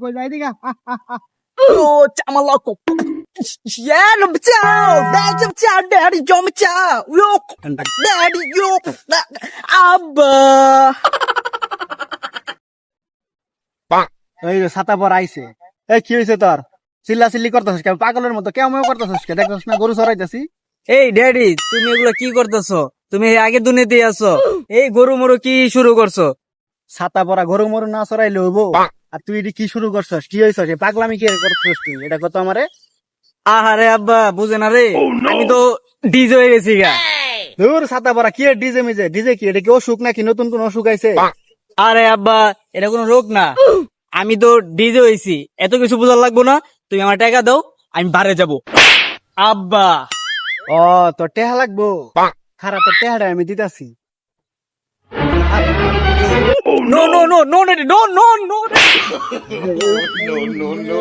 কই যাই দিগা Ô, chả mà lo cục. Yeah, nó chào. Đây chào chào, daddy cho mà chào. Yo, daddy yo. Abba. এই যে ছাতা পর আইছে এই কি হইছে তোর চিল্লা চিল্লি করতেছিস কেন পাগলের মতো কেমন করতেছিস কে দেখছস না গরু চড়াইতেছি এই ড্যাডি তুমি এগুলা কি করতেছো? তুমি আগে দুনিয়াতে আছো, এই গরু মরু কি শুরু করছো? ছাতা পরা গরু মরু না চড়াইলে হইবো আর তুই এটি কি শুরু করছস কি হইছস এই পাগলামি কি করতেছিস তুই এটা কত আমারে আহারে আব্বা বুঝে না রে, আমি তো ডিজে হয়ে গেছি গা। দূর ছাতা পরা কি ডিজে মিজে ডিজে কি এটা কি অসুখ নাকি নতুন কোন অসুখ আইছে আরে আব্বা এটা কোনো রোগ না, আমি তো ডিজে হয়েছি, এত কিছু বোঝার লাগবো না। তুমি আমার টাকা দাও, আমি বাড়ে যাব। আব্বা ও তোর টেহা লাগবো খারাপ তোর টেহাটা আমি দিতাছি no no no no no no no no No, no, no.